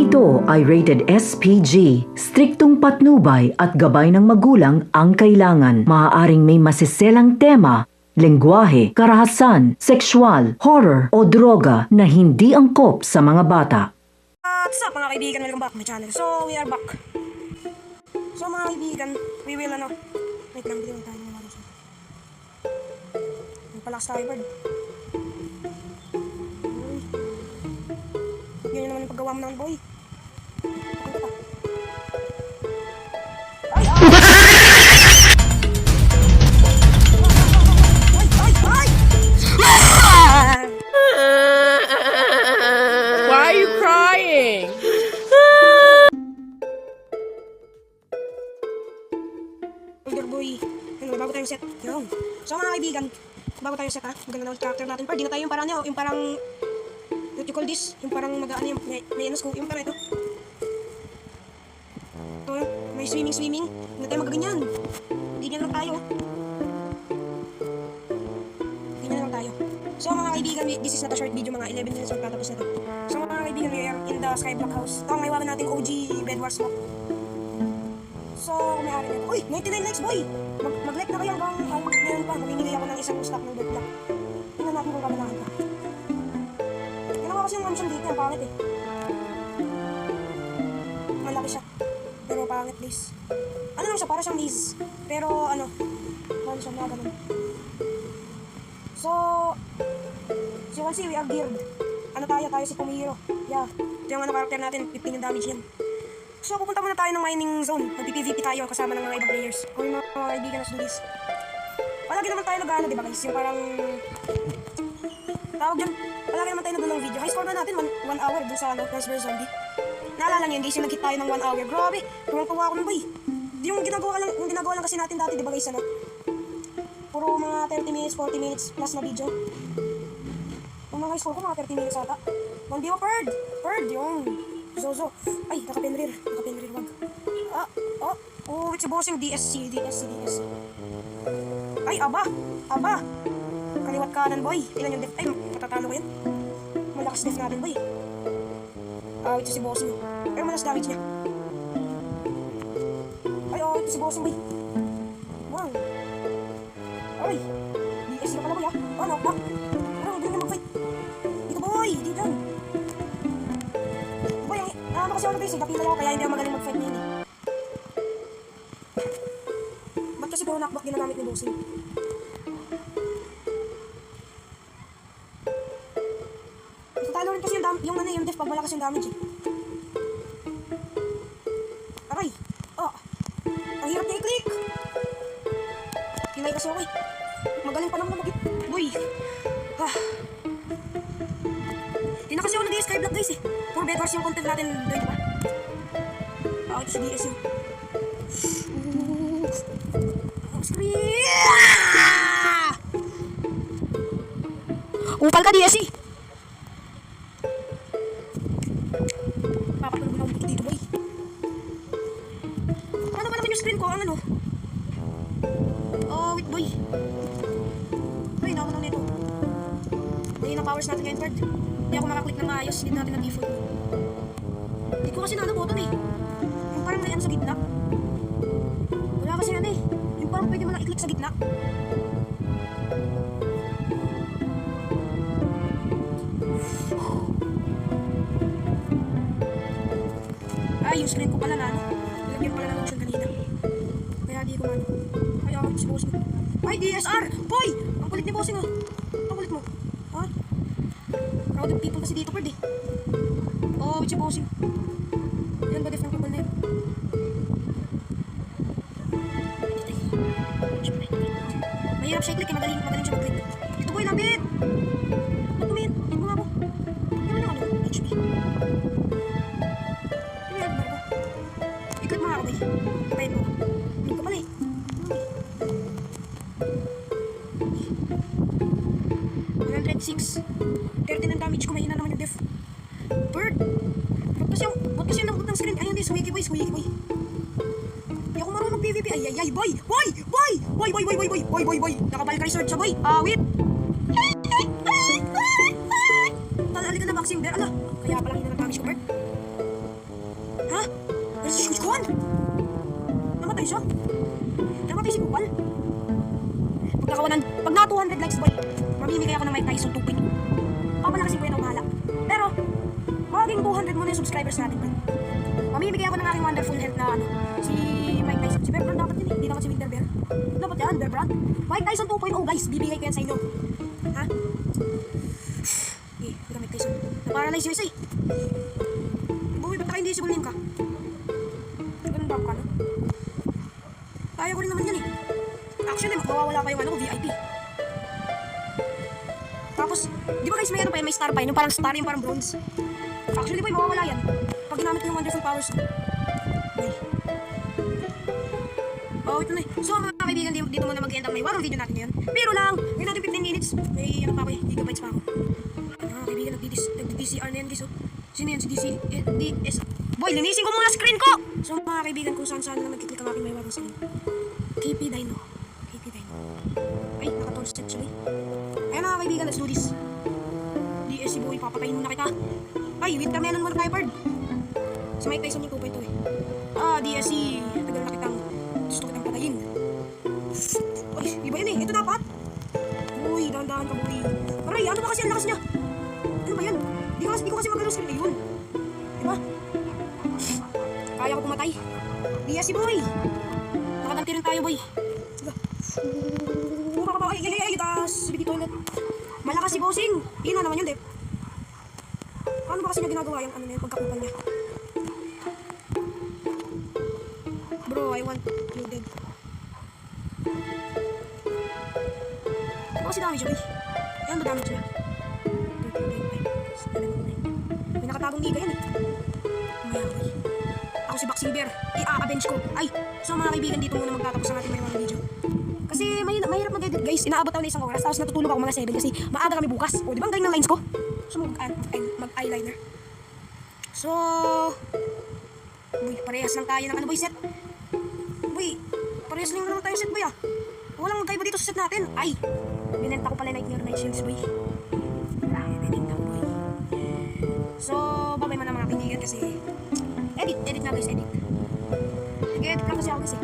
Ito ay rated SPG. Striktong patnubay at gabay ng magulang ang kailangan. Maaaring may masiselang tema, lengguwahe, karahasan, sexual, horror o droga na hindi angkop sa mga bata. What's up mga kaibigan? Welcome back to my channel. So, we are back. So mga kaibigan, we will wait lang, bili lang tayo ng mga palakas tayo, bird. Ganyan naman yung paggawa mo ng boy. Ay! Why are you crying? Older boy. Ano, bago tayong set. Yo. So mga kaibigan, bago tayong set ha, maganda na character natin. Pero di na tayo yung parang nyo, yung parang what you call this? Yung parang mag-ano yung may scope, yung parang ito. Ito, may swimming. Hindi tayo magaganyan. Ganyan lang tayo. Ganyan lang tayo. So mga kaibigan, this is not a short video, mga 11 minutes magtatapos na ito. So mga kaibigan, we are in the Skyblock house. Ito ang maiwanan natin OG Bedwars lock. So, may-ari nito. Uy! 99 likes, boy! Mag-like na kayo hanggang meron pa. Mamimigay ako ng isang stock ng Bedlock. Tingnan natin kung gaganahan pa. Ginawa kasi yung mansion dito, ang pangit eh. Malaki siya. Pero pangit, please. Ano lang siya, para siyang maze. Pero ano, mansion na ganun. So, as you can see, we are geared. Ano tayo si Kumihiro. Yeah. Ito yung karakter natin, 15 yung damage yan. So, pupunta muna tayo ng mining zone. Mag-PVP tayo kasama ng mga ibang players. Okay mga kaibigan, let's do this. Palagi naman tayo nag-ano, diba guys? Yung parang tawag dyan. Palagi naman tayo nag-long video. High score na natin, 1 hour dun sa Plants vs Zombie. Naalala nyo, hindi siya nag-hit tayo ng 1 hour. Grabe, tuwang-tuwa ako nun boy. Yung ginagawa lang kasi natin dati, diba guys, ano? Puro mga 30 minutes, 40 minutes plus na video. Yung mga high score ko, mga 30 minutes ata. 1v1 Bird, yung Zozo. Ay, naka-penrir, wag. It's a bossing DSC. Ay, aba. Kaliwat kanan, boy. Ilan yung def? Ay, matatalo ko yan. Malakas def natin, boy. Ito si bossing. Pero malas damage niya. Ay, ito si bossing, boy. Wow. Ay, DSC ka pala, boy, ha? Knockback. Pero, hindi na mag-fight. Dito, boy, di dyan. Kasi ako guys, napilay ako kaya hindi ako magaling mag-fight niya eh. Ba't kasi puro knockback ginagamit ni bossing? Talo rin kasi yung def pag malakas yung damage eh. Aray! Ang hirap niya i-click! Pilay kasi ako eh. Magaling pa naman mag-hit. Boy! Hindi na kasi ako nag-skyblock guys eh. Puro bedwars yung content natin doon diba? Ito si DSU. Screen! Upal ka DSC! Papatulog na ako dito boy. Ano ba naman yung screen ko? Ang ano? Wait boy. Ay, naku na nito. Hindi na powers natin ngayon, Bird. Hindi ako makaklik ng maayos. Hindi natin na default. Hindi ko kasi button eh. Yung parang may ano sa gitna. Wala kasi ano eh. Yung parang pwede mo lang i-click sa gitna. Yung screen ko pala na ano. Nilagyan pala ng lotion kanina. Kaya di ko ano. Ay, si bossing. Ay, DSR! Boy! Ang kulit ni bossing oh. Ang kulit mo. Ha? Crowded people kasi dito, Bird eh. It's si bossing. Yan ba def ng kubal na yun? Mahirap siya i-click eh, magaling siya mag-click. Ito boy, lapit! Ba't tumingin? Hit mo nga ako. Yan na yung ano, HP. Yan yung barko. I-click mo nga ako boy. Kapayin mo. Hit ka pala eh. 106. 13 ang damage ko, mahina naman yung def. Bird! Ba't kasi yung nabot ng screen? Ayun, squeaky boy. Hindi ako marunong PvP. Ay, boy! Naka-Valkyrie sword siya, boy. Wait! Talali ka na, boxing bear. Ala, kaya pala hindi na damage ko, Bird. naman. Namatay siya. Namatay si Kupal. Pag naka 200 likes boy, mamimigay ako ng Mike Tyson 2.2. Papalakasin ko yan ang bahala. Pero, maging 200 muna yung subscribers natin man. Mamimigay ako ng aking wonderful health na ano, si Mike Tyson. Si Bear Brand dapat yun eh, hindi dapat si Winter Bear. Dapat yan, Bear Brand. Mike Tyson 2.0 guys, bibigay ko yan sa inyo. Ha? Eh, hindi ka Mike Tyson. Na-paralyze yung isa eh. Boy, ba't naka-invisible name ka? Ganun ba ka no? Kaya ko rin naman yan eh. Actually, mawawala pa yung ano ko, VIP. Tapos, di ba guys may ano pa yun, may star pa yun, yung parang star, yung parang bronze. Actually boy, mawawala yan. Pag ginamit ko yung wonderful powers ko. Boy. Oh, ito na eh. So mga kaibigan, dito muna mag-end up may warang video natin ngayon. Pero lang, may natin 15 minutes. May ano pa ako eh, gigabytes pa ako. Mga kaibigan, nag-DCR na yan guys oh. Sino yan? Si DS. Boy, linisin ko muna screen ko! So mga kaibigan, kung saan lang nagkiklik ang aking may warang screen. KP Dino. Ay, naka-tone set siya eh. Ayan mga kaibigan, let's do this. DS si Boy, papatayin muna kita. Ay, Winter Melon muna tayo, bird. Si Mike Tyson yung 2.2 eh. DSC, tagal na kitang gusto kitang patayin. Ay, iba yun eh, ito dapat. Uy, dahan-dahan ka boy. Aray, ano ba kasi ang lakas niya? Ano ba yan? Di ko kasi magalaw screen ayun. Diba? Kaya ko pumatay. DSC boy. Nakaganti rin tayo boy. Diba? Ay, taas. Bigay toilet. Malakas si Bossing. Ina naman yun, Dep. Paano ba kasi niya ginagawa yung ano na yun, pagkakupal niya? Bro, I want you dead. Ano kasi damage yun, eh? Ayan ba damage niya? May nakatagong liga yan, eh. Mayaway. Ako si Boxing Bear. I-a-avenge ko. Ay, so mga kaibigan, dito muna magtatapos ang ating may mga video. Kasi mahirap mag-edit guys. Inaabot ako na isang oras. Tapos natutulog ako mga 7 kasi maaga kami bukas. O di ba ang galing ng lines ko? So mag-eyeliner. So, boy, parehas lang tayo ng ano boy set. Boy, parehas lang naman tayo set boy ah. Walang magkaiba dito sa set natin. Ay, binenta ko pala Nightmare Night Shields boy. Ay, binenta ko boy. So, babay mo na mga kaibigan kasi edit na guys, edit. Nag-edit lang kasi ako kasi.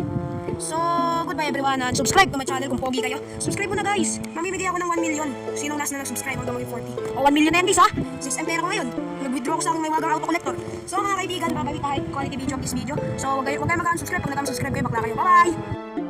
So, goodbye everyone and subscribe to my channel kung pogi kayo. Subscribe mo na guys. Mamimigay ako ng 1 million. Sinong last na nag-subscribe hanggang maging 40? O 1 million na yan guys ha. 6M pera ko ngayon. Nag-withdraw ko sa aking may wagang auto collector. So mga kaibigan, babalik tayo quality video of this video. So, huwag kayo mag-unsubscribe. Pag nag-unsubscribe kayo, bakla kayo. Bye-bye!